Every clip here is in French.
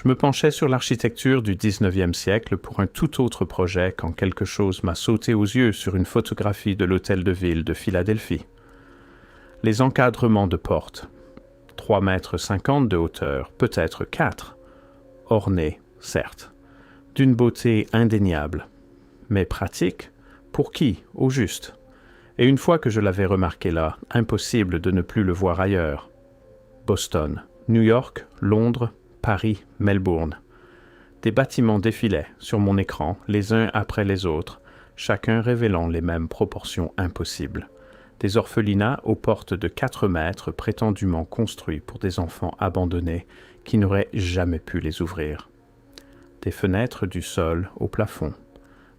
Je me penchais sur l'architecture du XIXe siècle pour un tout autre projet quand quelque chose m'a sauté aux yeux sur une photographie de l'hôtel de ville de Philadelphie. Les encadrements de portes, 3,50 m de hauteur, peut-être 4, ornés, certes, d'une beauté indéniable, mais pratique, pour qui, au juste? Et une fois que je l'avais remarqué là, impossible de ne plus le voir ailleurs. Boston, New York, Londres, Paris, Melbourne. Des bâtiments défilaient sur mon écran, les uns après les autres, chacun révélant les mêmes proportions impossibles. Des orphelinats aux portes de 4 mètres prétendument construits pour des enfants abandonnés qui n'auraient jamais pu les ouvrir. Des fenêtres du sol au plafond.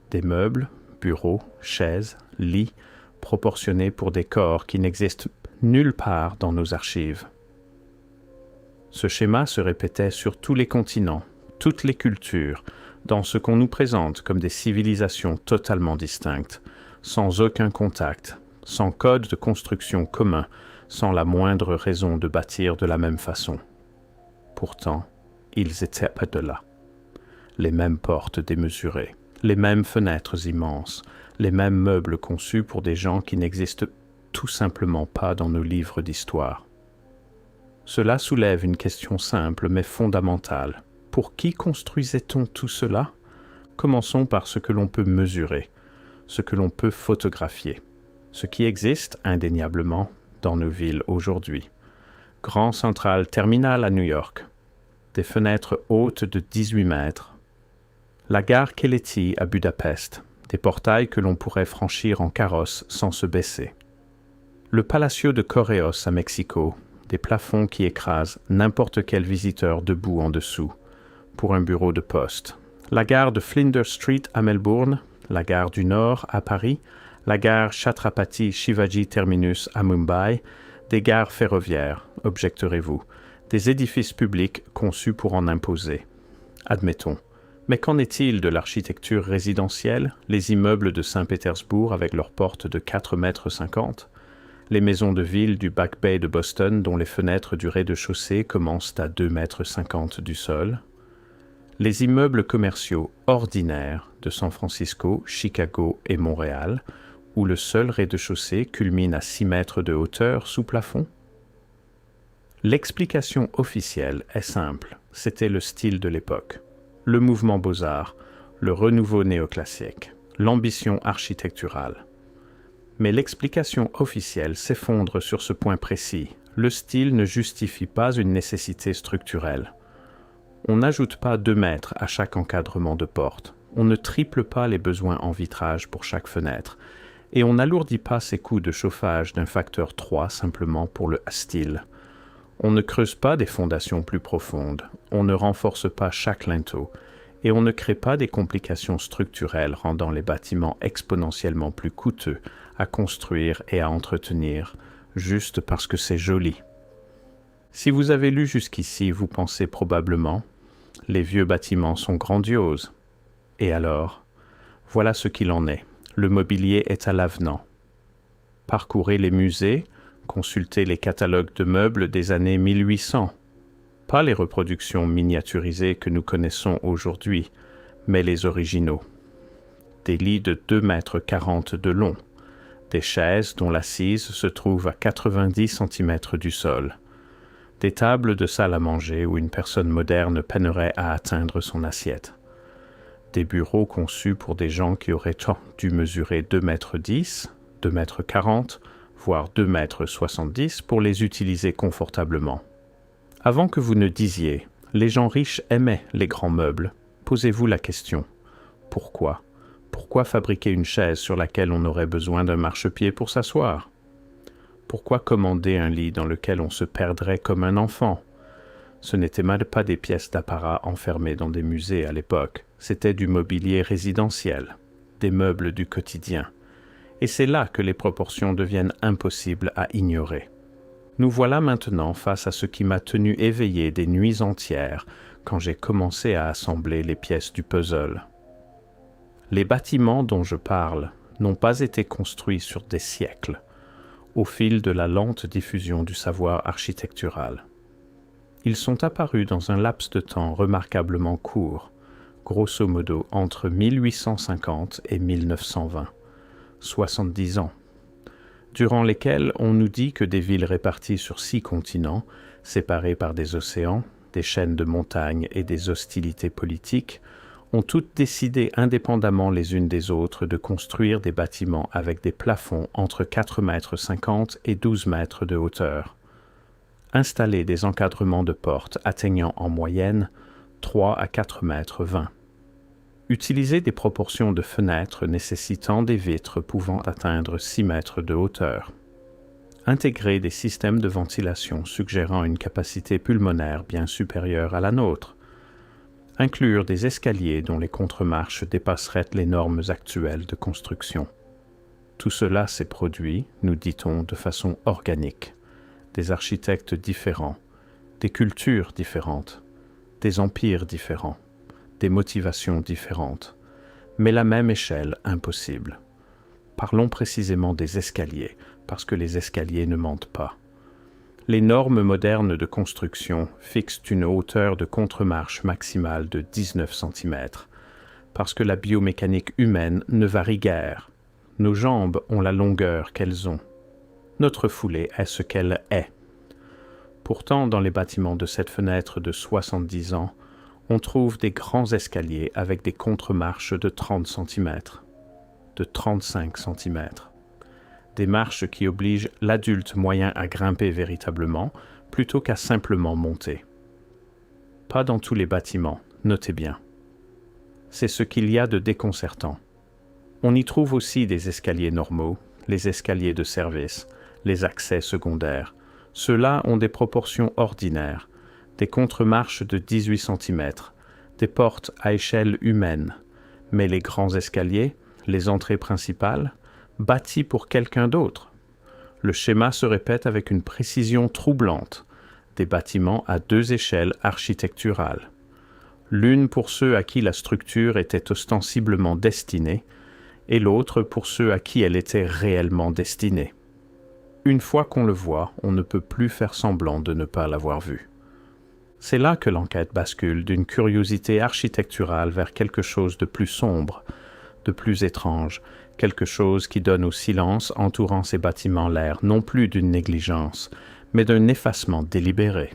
Des meubles, bureaux, chaises, lits, proportionnés pour des corps qui n'existent nulle part dans nos archives. Ce schéma se répétait sur tous les continents, toutes les cultures, dans ce qu'on nous présente comme des civilisations totalement distinctes, sans aucun contact, sans code de construction commun, sans la moindre raison de bâtir de la même façon. Pourtant, ils étaient près de là. Les mêmes portes démesurées, les mêmes fenêtres immenses, les mêmes meubles conçus pour des gens qui n'existent tout simplement pas dans nos livres d'histoire. Cela soulève une question simple mais fondamentale. Pour qui construisait-on tout cela? Commençons par ce que l'on peut mesurer, ce que l'on peut photographier, ce qui existe indéniablement dans nos villes aujourd'hui. Grand Central Terminal à New York, des fenêtres hautes de 18 mètres, la gare Keleti à Budapest, des portails que l'on pourrait franchir en carrosse sans se baisser, le Palacio de Correos à Mexico, des plafonds qui écrasent n'importe quel visiteur debout en dessous, pour un bureau de poste. La gare de Flinders Street à Melbourne, la gare du Nord à Paris, la gare Chhatrapati Shivaji Terminus à Mumbai, des gares ferroviaires, objecterez-vous, des édifices publics conçus pour en imposer. Admettons. Mais qu'en est-il de l'architecture résidentielle, les immeubles de Saint-Pétersbourg avec leurs portes de 4,50 m, les maisons de ville du Back Bay de Boston dont les fenêtres du rez-de-chaussée commencent à 2,50 m du sol, les immeubles commerciaux ordinaires de San Francisco, Chicago et Montréal, où le seul rez-de-chaussée culmine à 6 mètres de hauteur sous plafond? L'explication officielle est simple, c'était le style de l'époque, le mouvement Beaux-Arts, le renouveau néoclassique, l'ambition architecturale. Mais l'explication officielle s'effondre sur ce point précis. Le style ne justifie pas une nécessité structurelle. On n'ajoute pas 2 mètres à chaque encadrement de porte. On ne triple pas les besoins en vitrage pour chaque fenêtre. Et on n'alourdit pas ses coûts de chauffage d'un facteur 3 simplement pour le style. On ne creuse pas des fondations plus profondes. On ne renforce pas chaque linteau. Et on ne crée pas des complications structurelles rendant les bâtiments exponentiellement plus coûteux à construire et à entretenir, juste parce que c'est joli. Si vous avez lu jusqu'ici, vous pensez probablement « Les vieux bâtiments sont grandioses ». Et alors, voilà ce qu'il en est. Le mobilier est à l'avenant. Parcourez les musées, consultez les catalogues de meubles des années 1800. Pas les reproductions miniaturisées que nous connaissons aujourd'hui, mais les originaux. Des lits de 2,40 m de long, des chaises dont l'assise se trouve à 90 cm du sol, des tables de salle à manger où une personne moderne peinerait à atteindre son assiette, des bureaux conçus pour des gens qui auraient dû mesurer 2,10 m, 2,40 m, voire 2,70 m pour les utiliser confortablement. Avant que vous ne disiez « les gens riches aimaient les grands meubles », posez-vous la question « pourquoi » Pourquoi fabriquer une chaise sur laquelle on aurait besoin d'un marchepied pour s'asseoir? Pourquoi commander un lit dans lequel on se perdrait comme un enfant? Ce n'étaient même pas des pièces d'apparat enfermées dans des musées à l'époque, c'était du mobilier résidentiel, des meubles du quotidien. Et c'est là que les proportions deviennent impossibles à ignorer. Nous voilà maintenant face à ce qui m'a tenu éveillé des nuits entières quand j'ai commencé à assembler les pièces du puzzle. Les bâtiments dont je parle n'ont pas été construits sur des siècles, au fil de la lente diffusion du savoir architectural. Ils sont apparus dans un laps de temps remarquablement court, grosso modo entre 1850 et 1920, 70 ans, durant lesquels on nous dit que des villes réparties sur 6 continents, séparées par des océans, des chaînes de montagnes et des hostilités politiques, ont toutes décidé indépendamment les unes des autres de construire des bâtiments avec des plafonds entre 4,50 m et 12 mètres de hauteur, installer des encadrements de portes atteignant en moyenne 3 à 4 mètres 20, utiliser des proportions de fenêtres nécessitant des vitres pouvant atteindre 6 mètres de hauteur, intégrer des systèmes de ventilation suggérant une capacité pulmonaire bien supérieure à la nôtre, inclure des escaliers dont les contremarches dépasseraient les normes actuelles de construction. Tout cela s'est produit, nous dit-on, de façon organique. Des architectes différents, des cultures différentes, des empires différents, des motivations différentes, mais la même échelle impossible. Parlons précisément des escaliers, parce que les escaliers ne mentent pas. Les normes modernes de construction fixent une hauteur de contre-marche maximale de 19 cm, parce que la biomécanique humaine ne varie guère. Nos jambes ont la longueur qu'elles ont. Notre foulée est ce qu'elle est. Pourtant, dans les bâtiments de cette fenêtre de 70 ans, on trouve des grands escaliers avec des contre-marches de 30 cm, de 35 cm. Des marches qui obligent l'adulte moyen à grimper véritablement, plutôt qu'à simplement monter. Pas dans tous les bâtiments, notez bien. C'est ce qu'il y a de déconcertant. On y trouve aussi des escaliers normaux, les escaliers de service, les accès secondaires. Ceux-là ont des proportions ordinaires, des contre-marches de 18 cm, des portes à échelle humaine, mais les grands escaliers, les entrées principales, bâties pour quelqu'un d'autre. Le schéma se répète avec une précision troublante, des bâtiments à 2 échelles architecturales. L'une pour ceux à qui la structure était ostensiblement destinée, et l'autre pour ceux à qui elle était réellement destinée. Une fois qu'on le voit, on ne peut plus faire semblant de ne pas l'avoir vu. C'est là que l'enquête bascule d'une curiosité architecturale vers quelque chose de plus sombre, de plus étrange, quelque chose qui donne au silence entourant ces bâtiments l'air non plus d'une négligence, mais d'un effacement délibéré.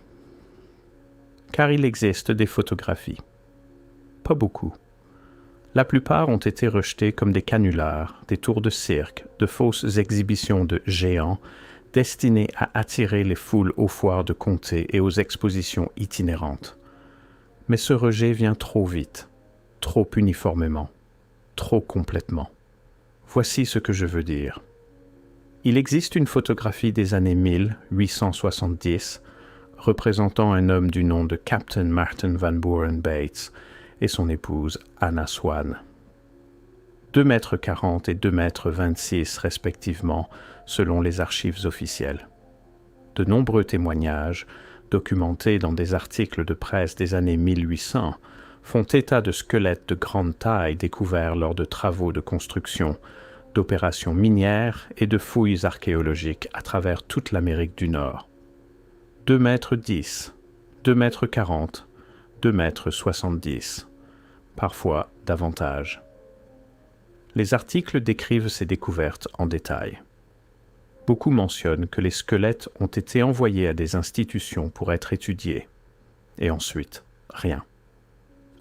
Car il existe des photographies. Pas beaucoup. La plupart ont été rejetées comme des canulars, des tours de cirque, de fausses exhibitions de géants, destinées à attirer les foules aux foires de comté et aux expositions itinérantes. Mais ce rejet vient trop vite, trop uniformément, trop complètement. Voici ce que je veux dire. Il existe une photographie des années 1870 représentant un homme du nom de Captain Martin Van Buren Bates et son épouse Anna Swan. 2,40 m et 2,26 m respectivement, selon les archives officielles. De nombreux témoignages, documentés dans des articles de presse des années 1800, font état de squelettes de grande taille découverts lors de travaux de construction, d'opérations minières et de fouilles archéologiques à travers toute l'Amérique du Nord. 2,10 m, 2,40 m, 2,70 m, parfois davantage. Les articles décrivent ces découvertes en détail. Beaucoup mentionnent que les squelettes ont été envoyés à des institutions pour être étudiés. Et ensuite, rien.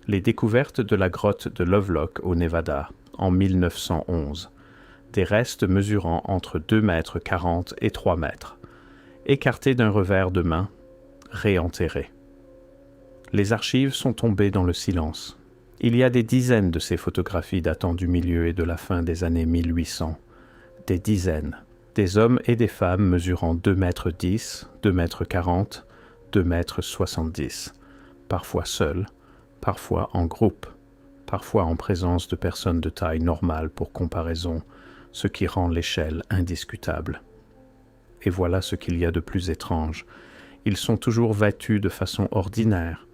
Les découvertes de la grotte de Lovelock au Nevada, en 1911, des restes mesurant entre 2,40 m et 3 mètres, écartés d'un revers de main, réenterrés. Les archives sont tombées dans le silence. Il y a des dizaines de ces photographies datant du milieu et de la fin des années 1800. Des dizaines. Des hommes et des femmes mesurant 2,10 m, 2,40 m, 2,70 m, parfois seuls, parfois en groupe, parfois en présence de personnes de taille normale pour comparaison, ce qui rend l'échelle indiscutable. Et voilà ce qu'il y a de plus étrange. Ils sont toujours vêtus de façon ordinaire,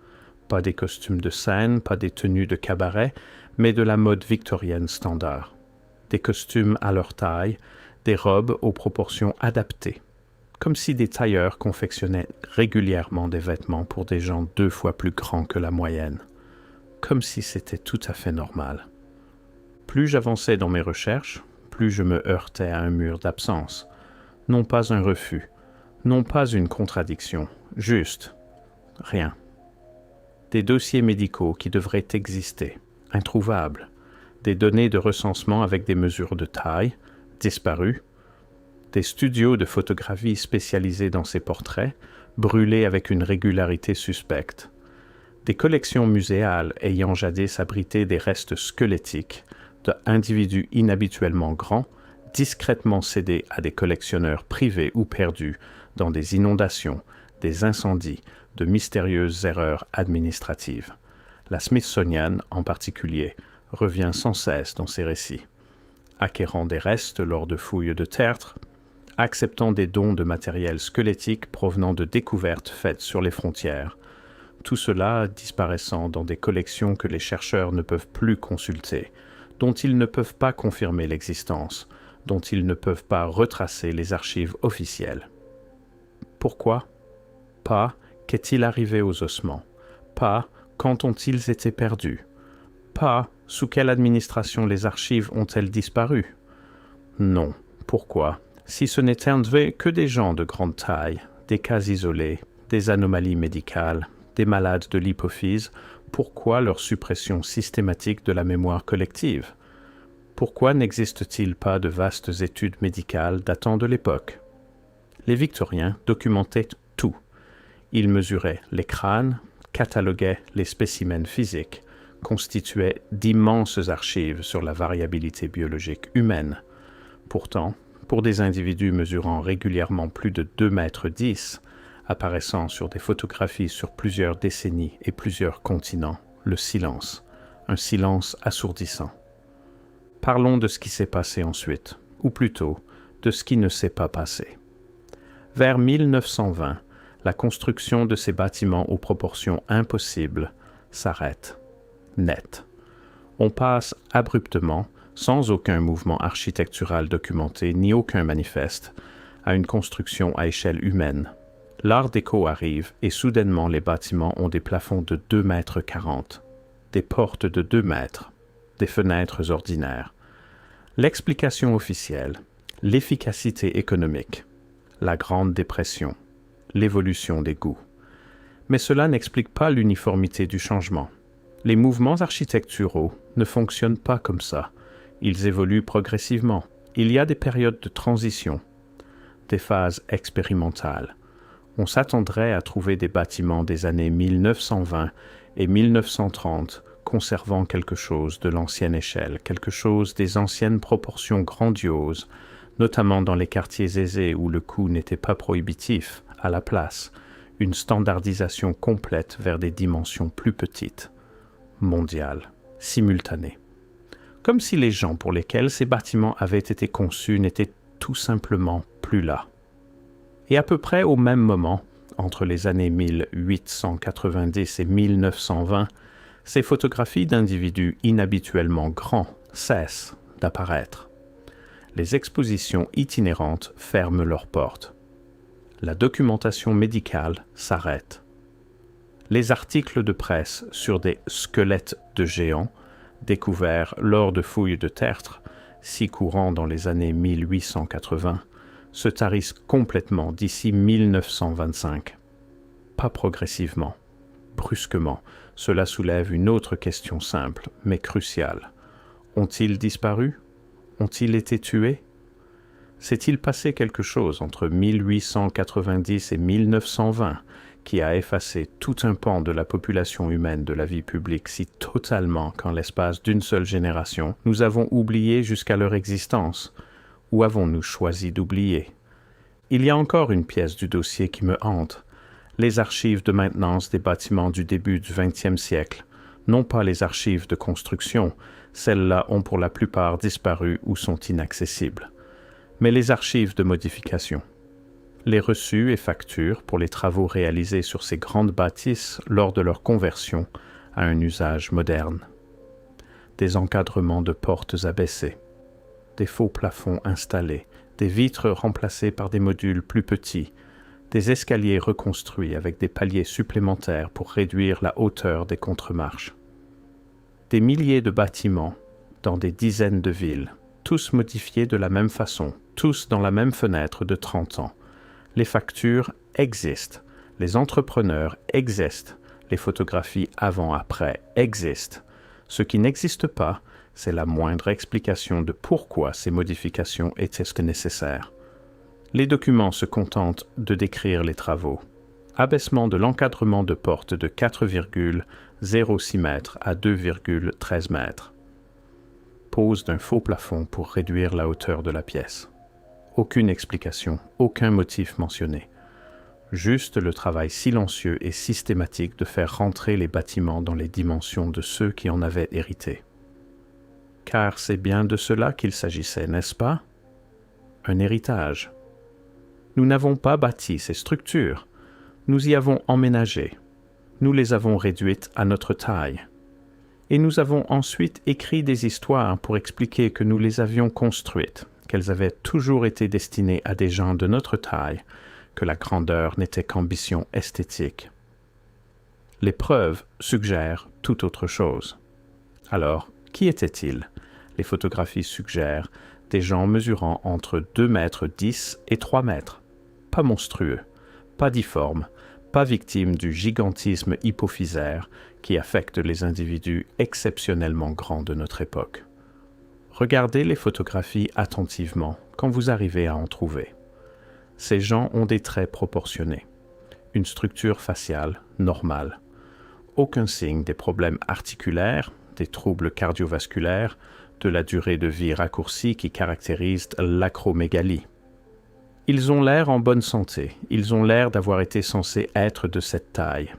pas des costumes de scène, pas des tenues de cabaret, mais de la mode victorienne standard. Des costumes à leur taille, des robes aux proportions adaptées, comme si des tailleurs confectionnaient régulièrement des vêtements pour des gens 2 fois plus grands que la moyenne, comme si c'était tout à fait normal. Plus j'avançais dans mes recherches, plus je me heurtais à un mur d'absence. Non pas un refus, non pas une contradiction, juste rien. Des dossiers médicaux qui devraient exister, introuvables, des données de recensement avec des mesures de taille, disparues, des studios de photographie spécialisés dans ces portraits, brûlés avec une régularité suspecte, des collections muséales ayant jadis abrité des restes squelettiques d'individus inhabituellement grands, discrètement cédés à des collectionneurs privés ou perdus dans des inondations, des incendies, de mystérieuses erreurs administratives. La Smithsonian, en particulier, revient sans cesse dans ses récits, acquérant des restes lors de fouilles de tertre, acceptant des dons de matériel squelettique provenant de découvertes faites sur les frontières, tout cela disparaissant dans des collections que les chercheurs ne peuvent plus consulter, dont ils ne peuvent pas confirmer l'existence, dont ils ne peuvent pas retracer les archives officielles. Pourquoi? Pas qu'est-il arrivé aux ossements, pas quand ont-ils été perdus, pas sous quelle administration les archives ont-elles disparu. Non, pourquoi? Si ce n'étaient que des gens de grande taille, des cas isolés, des anomalies médicales, des malades de l'hypophyse, pourquoi leur suppression systématique de la mémoire collective? Pourquoi n'existe-t-il pas de vastes études médicales datant de l'époque? Les Victoriens documentaient tout. Ils mesuraient les crânes, cataloguaient les spécimens physiques, constituaient d'immenses archives sur la variabilité biologique humaine. Pourtant, pour des individus mesurant régulièrement plus de 2,10 mètres, apparaissant sur des photographies sur plusieurs décennies et plusieurs continents, le silence, un silence assourdissant. Parlons de ce qui s'est passé ensuite, ou plutôt, de ce qui ne s'est pas passé. Vers 1920, la construction de ces bâtiments aux proportions impossibles s'arrête, net. On passe abruptement, sans aucun mouvement architectural documenté ni aucun manifeste, à une construction à échelle humaine. L'art déco arrive et soudainement les bâtiments ont des plafonds de 2,40 mètres, des portes de 2 mètres, des fenêtres ordinaires. L'explication officielle, l'efficacité économique, la Grande Dépression, l'évolution des goûts. Mais cela n'explique pas l'uniformité du changement. Les mouvements architecturaux ne fonctionnent pas comme ça. Ils évoluent progressivement. Il y a des périodes de transition, des phases expérimentales. On s'attendrait à trouver des bâtiments des années 1920 et 1930 conservant quelque chose de l'ancienne échelle, quelque chose des anciennes proportions grandioses, notamment dans les quartiers aisés où le coût n'était pas prohibitif, à la place, une standardisation complète vers des dimensions plus petites, mondiales, simultanées. Comme si les gens pour lesquels ces bâtiments avaient été conçus n'étaient tout simplement plus là. Et à peu près au même moment, entre les années 1890 et 1920, ces photographies d'individus inhabituellement grands cessent d'apparaître. Les expositions itinérantes ferment leurs portes. La documentation médicale s'arrête. Les articles de presse sur des squelettes de géants, découverts lors de fouilles de tertre, si courants dans les années 1880, se tarissent complètement d'ici 1925. Pas progressivement, brusquement. Cela soulève une autre question simple, mais cruciale. Ont-ils disparu? Ont-ils été tués? S'est-il passé quelque chose entre 1890 et 1920 qui a effacé tout un pan de la population humaine de la vie publique si totalement qu'en l'espace d'une seule génération, nous avons oublié jusqu'à leur existence? Ou avons-nous choisi d'oublier? Il y a encore une pièce du dossier qui me hante. Les archives de maintenance des bâtiments du début du XXe siècle, non pas les archives de construction, celles-là ont pour la plupart disparu ou sont inaccessibles, mais les archives de modification. Les reçus et factures pour les travaux réalisés sur ces grandes bâtisses lors de leur conversion à un usage moderne. Des encadrements de portes abaissées, des faux plafonds installés, des vitres remplacées par des modules plus petits, des escaliers reconstruits avec des paliers supplémentaires pour réduire la hauteur des contremarches. Des milliers de bâtiments dans des dizaines de villes, tous modifiés de la même façon, tous dans la même fenêtre de 30 ans. Les factures existent, les entrepreneurs existent, les photographies avant-après existent. Ce qui n'existe pas, c'est la moindre explication de pourquoi ces modifications étaient nécessaires. Les documents se contentent de décrire les travaux. Abaissement de l'encadrement de porte de 4,06 mètres à 2,13 mètres. Pose d'un faux plafond pour réduire la hauteur de la pièce. Aucune explication, aucun motif mentionné. Juste le travail silencieux et systématique de faire rentrer les bâtiments dans les dimensions de ceux qui en avaient hérité. Car c'est bien de cela qu'il s'agissait, n'est-ce pas? Un héritage. Nous n'avons pas bâti ces structures, nous y avons emménagé, nous les avons réduites à notre taille. Et nous avons ensuite écrit des histoires pour expliquer que nous les avions construites, qu'elles avaient toujours été destinées à des gens de notre taille, que la grandeur n'était qu'ambition esthétique. Les preuves suggèrent tout autre chose. Alors, qui étaient-ils? Les photographies suggèrent des gens mesurant entre 2,10 mètres et 3 mètres. Pas monstrueux, pas difformes, pas victimes du gigantisme hypophysaire qui affecte les individus exceptionnellement grands de notre époque. Regardez les photographies attentivement quand vous arrivez à en trouver. Ces gens ont des traits proportionnés, une structure faciale normale, aucun signe des problèmes articulaires, des troubles cardiovasculaires, de la durée de vie raccourcie qui caractérise l'acromégalie. Ils ont l'air en bonne santé, ils ont l'air d'avoir été censés être de cette taille.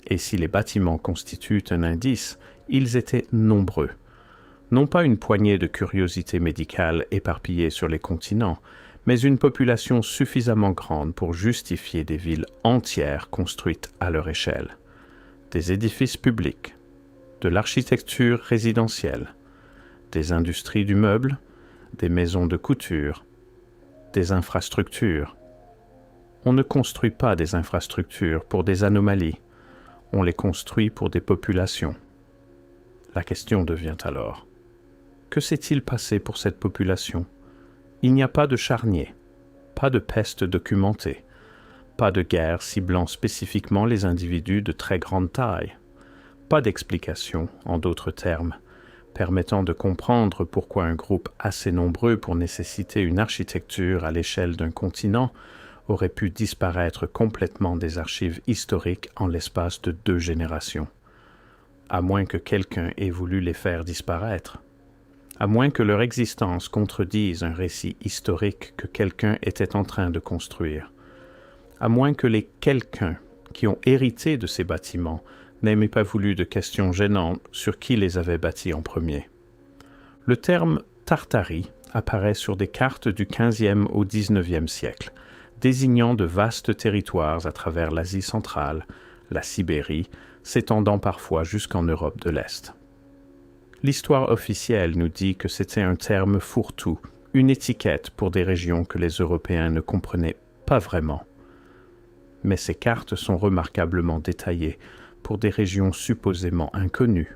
Et si les bâtiments constituent un indice, ils étaient nombreux. Non pas une poignée de curiosités médicales éparpillées sur les continents, mais une population suffisamment grande pour justifier des villes entières construites à leur échelle. Des édifices publics, de l'architecture résidentielle, des industries du meuble, des maisons de couture, des infrastructures. On ne construit pas des infrastructures pour des anomalies, on les construit pour des populations. La question devient alors, que s'est-il passé pour cette population? Il n'y a pas de charnier, pas de peste documentée, pas de guerre ciblant spécifiquement les individus de très grande taille, pas d'explication, en d'autres termes, permettant de comprendre pourquoi un groupe assez nombreux pour nécessiter une architecture à l'échelle d'un continent aurait pu disparaître complètement des archives historiques en l'espace de 2 générations, à moins que quelqu'un ait voulu les faire disparaître, à moins que leur existence contredise un récit historique que quelqu'un était en train de construire, à moins que les quelqu'un qui ont hérité de ces bâtiments n'aient pas voulu de questions gênantes sur qui les avait bâtis en premier. Le terme Tartarie apparaît sur des cartes du XVe au XIXe siècle, désignant de vastes territoires à travers l'Asie centrale, la Sibérie, s'étendant parfois jusqu'en Europe de l'Est. L'histoire officielle nous dit que c'était un terme fourre-tout, une étiquette pour des régions que les Européens ne comprenaient pas vraiment. Mais ces cartes sont remarquablement détaillées pour des régions supposément inconnues.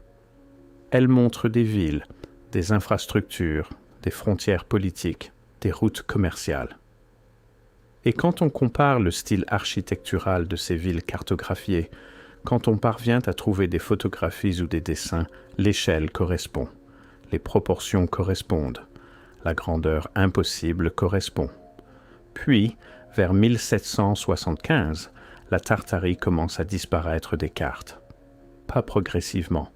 Elles montrent des villes, des infrastructures, des frontières politiques, des routes commerciales. Et quand on compare le style architectural de ces villes cartographiées, quand on parvient à trouver des photographies ou des dessins, l'échelle correspond, les proportions correspondent, la grandeur impossible correspond. Puis, vers 1775, la Tartarie commence à disparaître des cartes. Pas progressivement,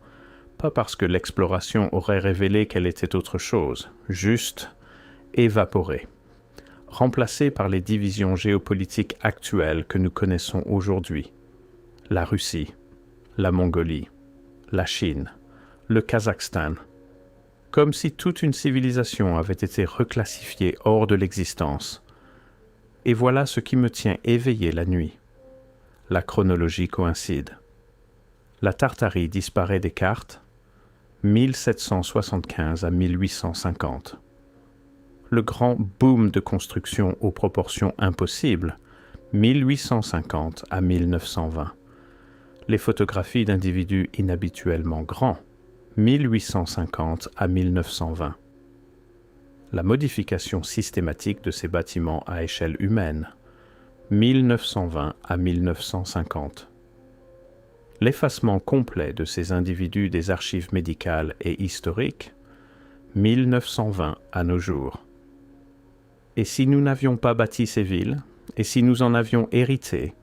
pas parce que l'exploration aurait révélé qu'elle était autre chose, juste évaporée, remplacée par les divisions géopolitiques actuelles que nous connaissons aujourd'hui. La Russie, la Mongolie, la Chine, le Kazakhstan, comme si toute une civilisation avait été reclassifiée hors de l'existence. Et voilà ce qui me tient éveillé la nuit. La chronologie coïncide. La Tartarie disparaît des cartes 1775 à 1850. le grand boom de construction aux proportions impossibles, 1850 à 1920. Les photographies d'individus inhabituellement grands, 1850 à 1920. La modification systématique de ces bâtiments à échelle humaine, 1920 à 1950. L'effacement complet de ces individus des archives médicales et historiques, 1920 à nos jours. Et si nous n'avions pas bâti ces villes, et si nous en avions hérité,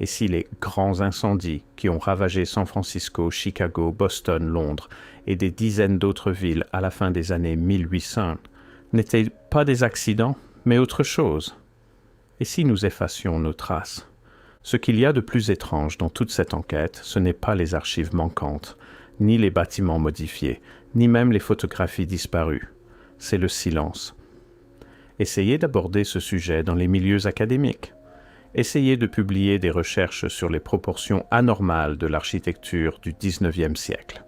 et si les grands incendies qui ont ravagé San Francisco, Chicago, Boston, Londres et des dizaines d'autres villes à la fin des années 1800 n'étaient pas des accidents, mais autre chose? Et si nous effacions nos traces? Ce qu'il y a de plus étrange dans toute cette enquête, ce n'est pas les archives manquantes, ni les bâtiments modifiés, ni même les photographies disparues. C'est le silence. Essayez d'aborder ce sujet dans les milieux académiques. Essayez de publier des recherches sur les proportions anormales de l'architecture du XIXe siècle.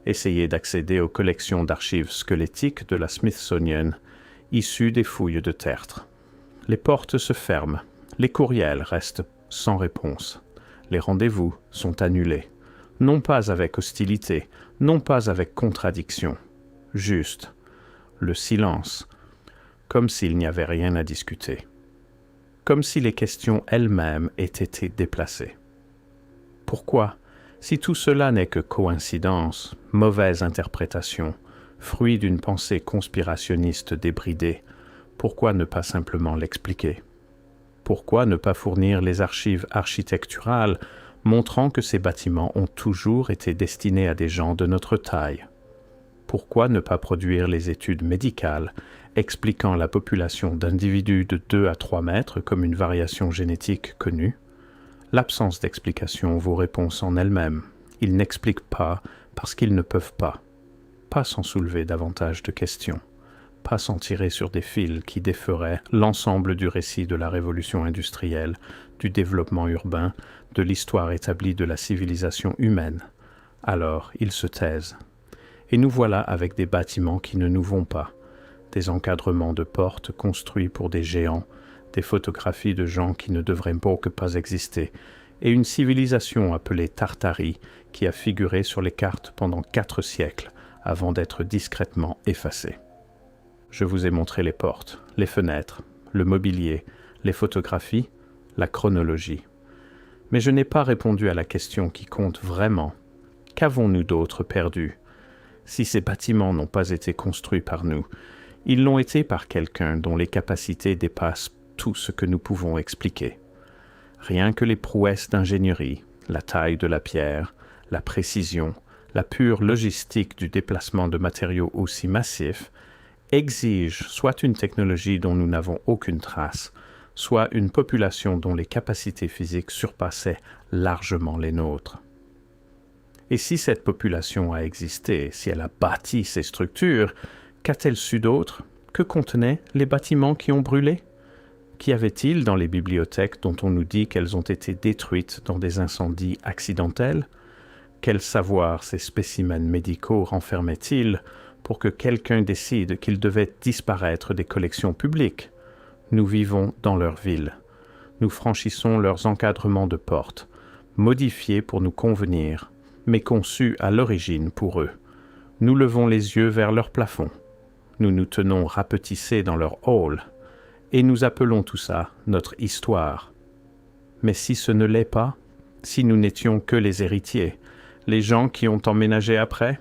Essayez d'accéder aux collections d'archives squelettiques de la Smithsonian, issues des fouilles de tertre. Les portes se ferment, les courriels restent sans réponse. Les rendez-vous sont annulés. Non pas avec hostilité, non pas avec contradiction. Juste le silence, comme s'il n'y avait rien à discuter. Comme si les questions elles-mêmes aient été déplacées. Pourquoi, si tout cela n'est que coïncidence, mauvaise interprétation, fruit d'une pensée conspirationniste débridée, pourquoi ne pas simplement l'expliquer? Pourquoi ne pas fournir les archives architecturales montrant que ces bâtiments ont toujours été destinés à des gens de notre taille? Pourquoi ne pas produire les études médicales expliquant la population d'individus de 2 à 3 mètres comme une variation génétique connue? L'absence d'explication vaut réponse en elle-même. Ils n'expliquent pas parce qu'ils ne peuvent pas. Pas sans soulever davantage de questions. Pas sans tirer sur des fils qui déferaient l'ensemble du récit de la révolution industrielle, du développement urbain, de l'histoire établie de la civilisation humaine. Alors, ils se taisent. Et nous voilà avec des bâtiments qui ne nous vont pas, des encadrements de portes construits pour des géants, des photographies de gens qui ne devraient pas exister, et une civilisation appelée Tartarie qui a figuré sur les cartes pendant 4 siècles avant d'être discrètement effacée. Je vous ai montré les portes, les fenêtres, le mobilier, les photographies, la chronologie. Mais je n'ai pas répondu à la question qui compte vraiment. Qu'avons-nous d'autre perdu? Si ces bâtiments n'ont pas été construits par nous, ils l'ont été par quelqu'un dont les capacités dépassent tout ce que nous pouvons expliquer. Rien que les prouesses d'ingénierie, la taille de la pierre, la précision, la pure logistique du déplacement de matériaux aussi massifs, exigent soit une technologie dont nous n'avons aucune trace, soit une population dont les capacités physiques surpassaient largement les nôtres. Et si cette population a existé, si elle a bâti ces structures, qu'a-t-elle su d'autre? Que contenaient les bâtiments qui ont brûlé? Qu'y avait-il dans les bibliothèques dont on nous dit qu'elles ont été détruites dans des incendies accidentels? Quel savoir ces spécimens médicaux renfermaient-ils pour que quelqu'un décide qu'ils devaient disparaître des collections publiques? Nous vivons dans leur ville. Nous franchissons leurs encadrements de portes, modifiés pour nous convenir, mais conçus à l'origine pour eux. Nous levons les yeux vers leur plafond. Nous nous tenons rapetissés dans leur hall, et nous appelons tout ça notre histoire. Mais si ce ne l'est pas, si nous n'étions que les héritiers, les gens qui ont emménagé après,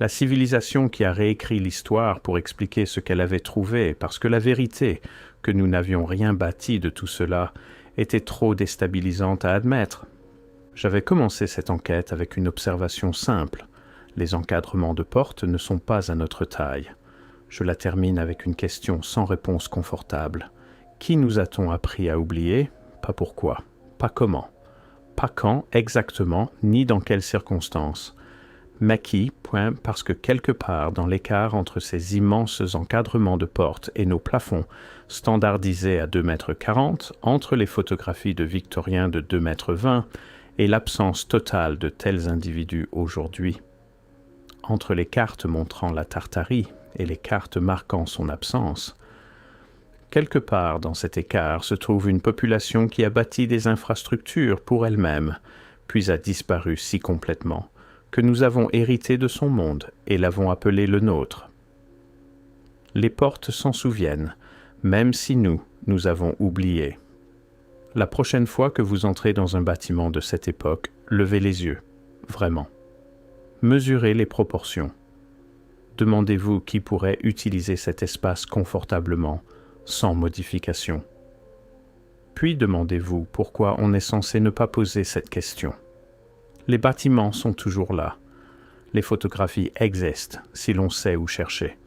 la civilisation qui a réécrit l'histoire pour expliquer ce qu'elle avait trouvé, parce que la vérité, que nous n'avions rien bâti de tout cela, était trop déstabilisante à admettre. J'avais commencé cette enquête avec une observation simple. Les encadrements de portes ne sont pas à notre taille. Je la termine avec une question sans réponse confortable. Qui nous a-t-on appris à oublier? Pas pourquoi, pas comment, pas quand exactement, ni dans quelles circonstances. Mais qui, parce que quelque part dans l'écart entre ces immenses encadrements de portes et nos plafonds, standardisés à 2,40 m, entre les photographies de Victoriens de 2,20 m et l'absence totale de tels individus aujourd'hui, entre les cartes montrant la Tartarie et les cartes marquant son absence, Quelque part dans cet écart se trouve une population qui a bâti des infrastructures pour elle-même, puis a disparu si complètement que nous avons hérité de son monde et l'avons appelé le nôtre. Les portes s'en souviennent, même si nous avons oublié. La prochaine fois que vous entrez dans un bâtiment de cette époque, levez les yeux, vraiment. Mesurez les proportions. Demandez-vous qui pourrait utiliser cet espace confortablement, sans modification. Puis demandez-vous pourquoi on est censé ne pas poser cette question. Les bâtiments sont toujours là. Les photographies existent si l'on sait où chercher.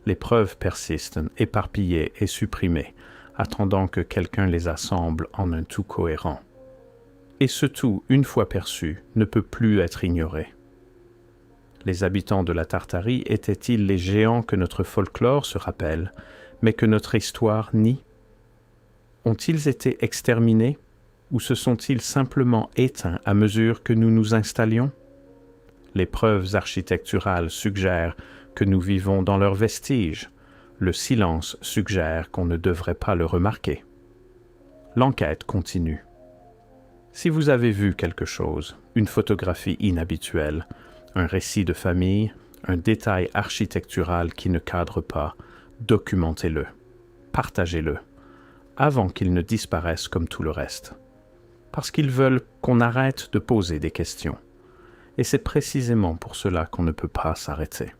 Les preuves persistent, éparpillées et supprimées, attendant que quelqu'un les assemble en un tout cohérent. Et ce tout, une fois perçu, ne peut plus être ignoré. Les habitants de la Tartarie étaient-ils les géants que notre folklore se rappelle, mais que notre histoire nie? Ont-ils été exterminés, ou se sont-ils simplement éteints à mesure que nous nous installions? Les preuves architecturales suggèrent que nous vivons dans leurs vestiges. Le silence suggère qu'on ne devrait pas le remarquer. L'enquête continue. Si vous avez vu quelque chose, une photographie inhabituelle, un récit de famille, un détail architectural qui ne cadre pas, documentez-le, partagez-le, avant qu'il ne disparaisse comme tout le reste. Parce qu'ils veulent qu'on arrête de poser des questions. Et c'est précisément pour cela qu'on ne peut pas s'arrêter.